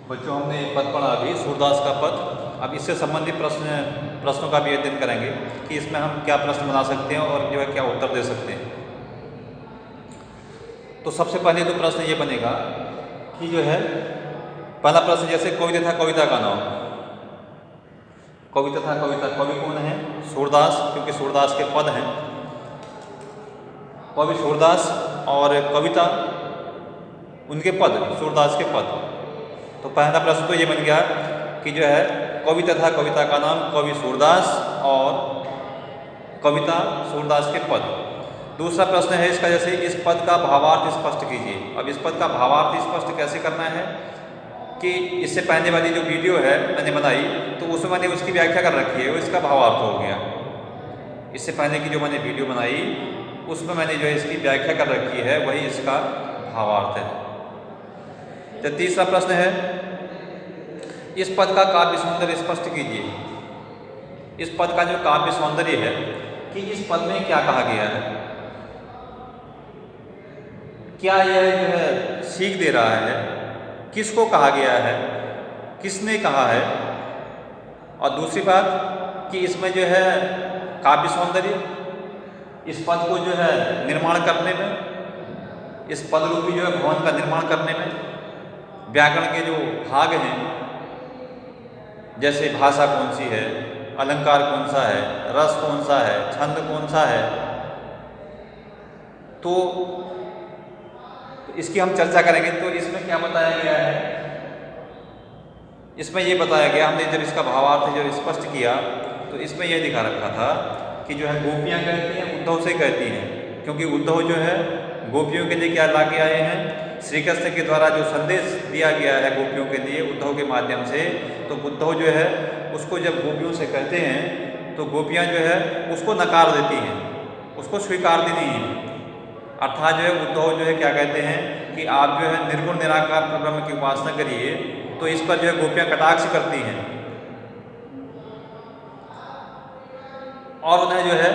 बच्चों हमने पद पढ़ा अभी सूरदास का पद। अब इससे संबंधित प्रश्नों का भी अध्ययन करेंगे कि इसमें हम क्या प्रश्न बना सकते हैं और जो है क्या उत्तर दे सकते हैं। तो सबसे पहले तो प्रश्न ये बनेगा कि जो है पहला प्रश्न जैसे कवि तथा कविता का नाम। कवि तथा कविता, कवि कौन है? सूरदास, क्योंकि सूरदास के पद हैं। कवि सूरदास और कविता उनके पद, सूरदास के पद। तो पहला प्रश्न तो ये बन गया कि जो है कवि तथा कविता का नाम कवि सूरदास और कविता सूरदास के पद। दूसरा प्रश्न है इसका जैसे इस पद का भावार्थ स्पष्ट कीजिए। अब इस पद का भावार्थ स्पष्ट कैसे करना है कि इससे पहले वाली जो वीडियो है मैंने बनाई तो उसमें मैंने उसकी व्याख्या कर रखी है, वो इसका भावार्थ हो गया। इससे पहले की जो मैंने वीडियो बनाई उसमें मैंने जो है इसकी व्याख्या कर रखी है, वही इसका भावार्थ है। तो तीसरा प्रश्न है इस पद का काव्य सौंदर्य स्पष्ट कीजिए। इस पद का जो काव्य सौंदर्य है कि इस पद में क्या कहा गया है, क्या यह जो है सीख दे रहा है, किसको कहा गया है, किसने कहा है। और दूसरी बात कि इसमें जो है काव्य सौंदर्य, इस पद को जो है निर्माण करने में, इस पद रूपी जो है भवन का निर्माण करने में व्याकरण के जो भाग हैं जैसे भाषा कौन सी है, अलंकार कौन सा है, रस कौन सा है, छंद कौन सा है, तो इसकी हम चर्चा करेंगे। तो इसमें क्या बताया गया है, इसमें ये बताया गया, हमने जब इसका भावार्थ जब स्पष्ट किया तो इसमें यह दिखा रखा था कि जो है गोपियाँ कहती हैं उद्धव से कहती हैं, क्योंकि उद्धव जो है गोपियों के लिए क्या ला के आए हैं, श्री कृष्ण के द्वारा जो संदेश दिया गया है गोपियों के लिए उद्धव के माध्यम से, तो उद्धव जो है उसको जब गोपियों से कहते हैं तो गोपियाँ जो है उसको नकार देती हैं, उसको स्वीकारती नहीं हैं। अर्थात जो है उद्धव जो है क्या कहते हैं कि आप जो है निर्गुण निराकार ब्रह्म की उपासना करिए, तो इस पर जो है गोपियाँ कटाक्ष करती हैं और उन्हें जो है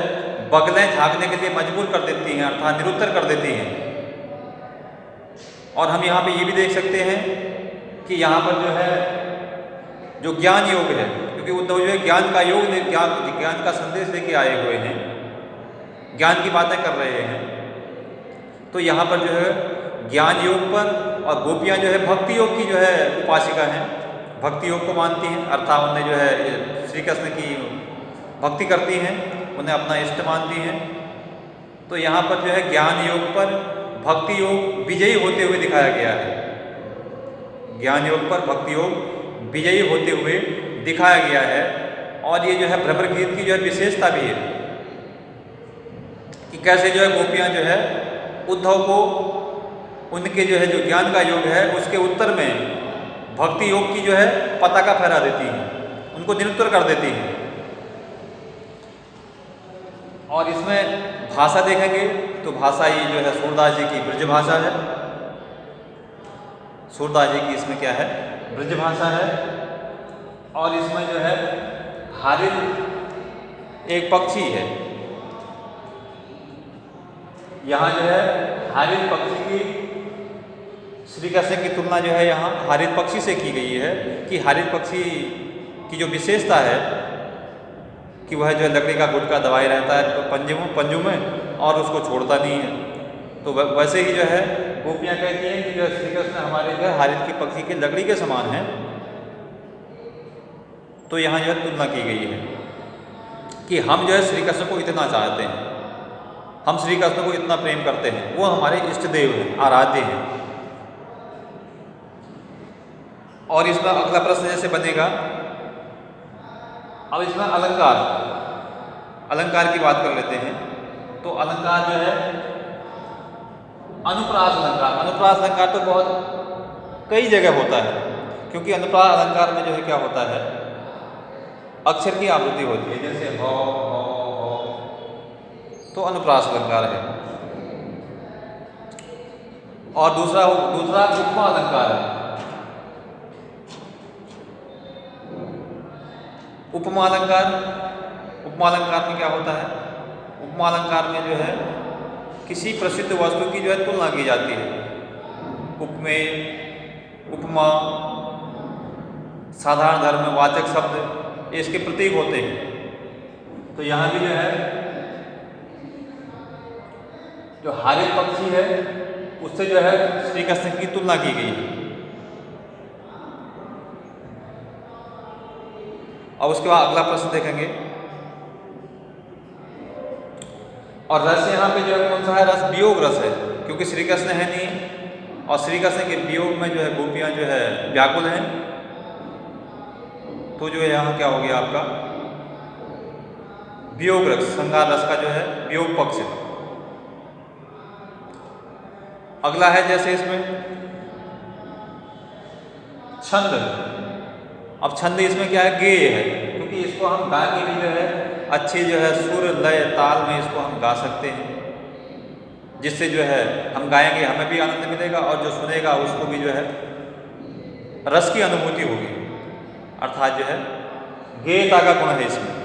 बगलें झाँकने के लिए मजबूर कर देती हैं, अर्थात निरुत्तर कर देती हैं। और हम यहाँ पे ये भी देख सकते हैं कि यहाँ पर जो है जो ज्ञान योग है, क्योंकि उद्धव जो है ज्ञान का योग, ज्ञान का संदेश लेके आए हुए हैं, ज्ञान की बातें कर रहे हैं, तो यहाँ पर जो है ज्ञान योग पर, और गोपियाँ जो है भक्ति योग की जो है उपासिका हैं, भक्ति योग को मानती हैं, अर्थात उन्हें जो है श्री कृष्ण की भक्ति करती हैं, उन्हें अपना इष्ट मानती हैं। तो यहाँ पर जो है ज्ञान योग पर भक्ति योग विजयी होते हुए दिखाया गया है, ज्ञान योग पर भक्ति योग विजयी होते हुए दिखाया गया है। और ये जो है भ्रमर गीत की जो है विशेषता भी है कि कैसे जो है गोपियाँ जो है उद्धव को उनके जो है जो ज्ञान का योग है उसके उत्तर में भक्ति योग की जो है पताका फहरा देती हैं, उनको निरुत्तर कर देती हैं। और इसमें भाषा देखेंगे तो भाषा ये जो है सूरदास जी की ब्रज भाषा है, सूरदास जी की इसमें क्या है ब्रज भाषा है। और इसमें जो है हारिल एक पक्षी है, यहाँ जो है हारिल पक्षी की श्री कृष्ण की तुलना जो है यहाँ हारिल पक्षी से की गई है कि हारिल पक्षी की जो विशेषता है कि वह जो है लकड़ी का गुटका दबाए रहता है पंजों में और उसको छोड़ता नहीं है। तो वैसे ही जो है गोपियाँ कहती हैं कि जो श्री कृष्ण हमारे जो है हारिल की पक्षी के लकड़ी के समान हैं। तो यहाँ जो है तुलना की गई है कि हम जो है श्री कृष्ण को इतना चाहते हैं, हम श्री कृष्ण को इतना प्रेम करते हैं, वो हमारे इष्ट देव हैं, आराध्य हैं। और इसमें अगला प्रश्न जैसे बनेगा, अब इसमें अलंकार, अलंकार की बात कर लेते हैं। तो अलंकार जो है अनुप्रास अलंकार, अनुप्रास अलंकार तो बहुत कई जगह होता है, क्योंकि अनुप्रास अलंकार में जो है क्या होता है अक्षर की आवृत्ति होती है, जैसे हो, तो अनुप्रास अलंकार है। और दूसरा उपमा अलंकार है। उपमा अलंकार, उपमा अलंकार में क्या होता है, उपमा अलंकार में जो है किसी प्रसिद्ध वस्तु की जो है तुलना की जाती है। उपमेय, उपमा, साधारण धर्मवाचक शब्द ये इसके प्रतीक होते हैं। तो यहाँ भी जो है जो हारित पक्षी है उससे जो है श्री कृष्ण की तुलना की गई है। और उसके बाद अगला प्रश्न देखेंगे। और रस यहाँ पे जो है कौन सा है? रस वियोग रस है, क्योंकि श्री कृष्ण है नहीं और श्री कृष्ण के वियोग में जो है गोपियाँ जो है व्याकुल हैं। तो जो है यहाँ क्या हो गया आपका वियोग रस, श्रृंगार रस का जो है वियोग पक्ष है। अगला है जैसे इसमें छंद। अब छंद इसमें क्या है? गेय है, क्योंकि इसको हम गा के भी जो है अच्छे जो है सुर लय ताल में इसको हम गा सकते हैं, जिससे जो है हम गाएंगे हमें भी आनंद मिलेगा और जो सुनेगा उसको भी जो है रस की अनुभूति होगी। अर्थात जो है गेयता का गुण है इसमें।